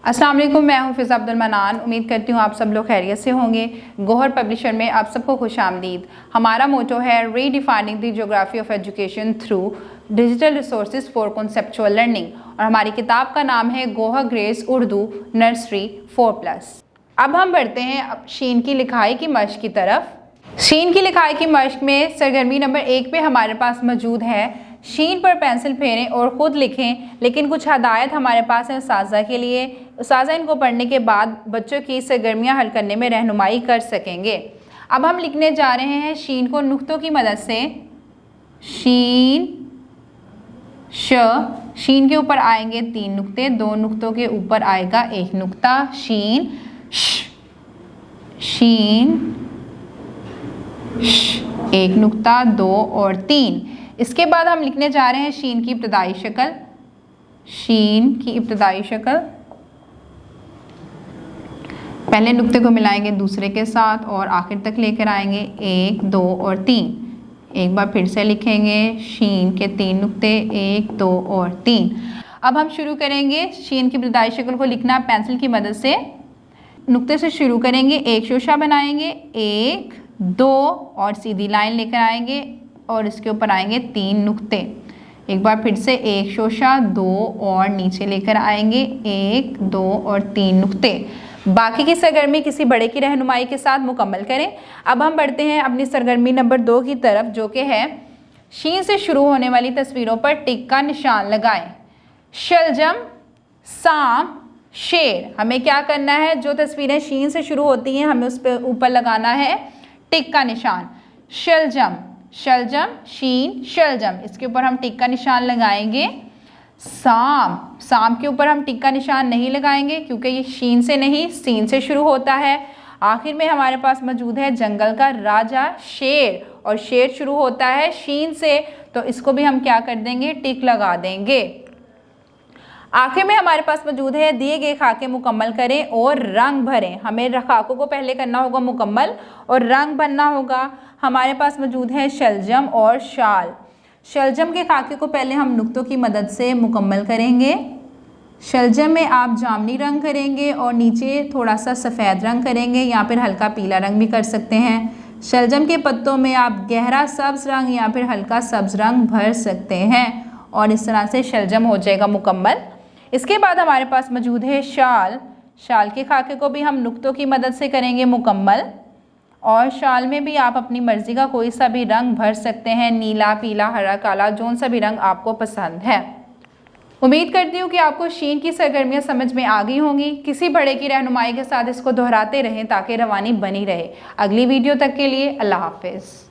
अस्सलाम वालेकुम, मैं हूं फिज़ा अब्दुल मनान। उम्मीद करती हूं आप सब लोग खैरियत से होंगे। गौहर पब्लिशर में आप सबको खुशामदीद। हमारा मोटो है redefining the geography of education through digital resources for conceptual learning, और हमारी किताब का नाम है गौहर ग्रेस उर्दू नर्सरी 4+। अब हम बढ़ते हैं शीन की लिखाई की मश्क की तरफ। शीन की लिखाई की मश्क में सरगर्मी नंबर 1 पे हमारे पास मौजूद है शीन पर पेंसिल फेरें और ख़ुद लिखें। लेकिन कुछ हदायत हमारे पास है उस्ताज़ा के लिए। उस्ताज़ा इनको पढ़ने के बाद बच्चों की सरगर्मियाँ हल करने में रहनुमाई कर सकेंगे। अब हम लिखने जा रहे हैं शीन को नुक्तों की मदद से। शीन शीन के ऊपर आएंगे 3 नुक्ते, 2 नुक्तों के ऊपर आएगा 1 नुक्ता। शीन शीन 1 नुक्ता, 2 और 3। इसके बाद हम लिखने जा रहे हैं शीन की इब्तदाई शक्ल। शीन की इब्तदाई शक्ल, पहले नुक्ते को मिलाएंगे दूसरे के साथ और आखिर तक लेकर आएंगे 1, 2 और 3। एक बार फिर से लिखेंगे शीन के 3 नुक्ते, 1, 2 और 3। अब हम शुरू करेंगे शीन की इब्तदाई शक्ल को लिखना पेंसिल की मदद से। नुक्ते से शुरू करेंगे, एक शोशा बनाएंगे, 1, 2 और सीधी लाइन लेकर आएंगे और इसके ऊपर आएंगे 3 नुक्ते। एक बार फिर से एक शोशा, 2 और नीचे लेकर आएंगे 1, 2 और 3 नुक्ते। बाकी की सरगर्मी किसी बड़े की रहनुमाई के साथ मुकम्मल करें। अब हम बढ़ते हैं अपनी सरगर्मी नंबर 2 की तरफ, जो कि है शीन से शुरू होने वाली तस्वीरों पर टिक का निशान लगाएं। शलजम, सांप, शेर। हमें क्या करना है, जो तस्वीरें शीन से शुरू होती हैं हमें उस पर ऊपर लगाना है टिक का निशान। शलजम, शलजम, शीन, शलजम, इसके ऊपर हम टिक का निशान लगाएंगे। सांप, सांप के ऊपर हम टिक का निशान नहीं लगाएंगे क्योंकि ये शीन से नहीं सीन से शुरू होता है। आखिर में हमारे पास मौजूद है जंगल का राजा शेर, और शेर शुरू होता है शीन से, तो इसको भी हम क्या कर देंगे, टिक लगा देंगे। आखिर में हमारे पास मौजूद है दिए गए खाके मुकम्मल करें और रंग भरें। हमें खाकों को पहले करना होगा मुकम्मल और रंग भरना होगा। हमारे पास मौजूद है शलजम और शाल। शलजम के खाके को पहले हम नुक्तों की मदद से मुकम्मल करेंगे। शलजम में आप जामनी रंग करेंगे और नीचे थोड़ा सा सफ़ेद रंग करेंगे या फिर हल्का पीला रंग भी कर सकते हैं। शलजम के पत्तों में आप गहरा सब्ज़ रंग या फिर हल्का सब्ज़ रंग भर सकते हैं और इस तरह से शलजम हो जाएगा मुकम्मल। इसके बाद हमारे पास मौजूद है शाल। शाल के खाके को भी हम नुक्तों की मदद से करेंगे मुकम्मल, और शाल में भी आप अपनी मर्ज़ी का कोई सा भी रंग भर सकते हैं, नीला, पीला, हरा, काला, जौन सा भी रंग आपको पसंद है। उम्मीद करती हूँ कि आपको शीन की सरगर्मियाँ समझ में आ गई होंगी। किसी बड़े की रहनुमाई के साथ इसको दोहराते रहें ताकि रवानी बनी रहे। अगली वीडियो तक के लिए अल्लाह हाफ़िज़।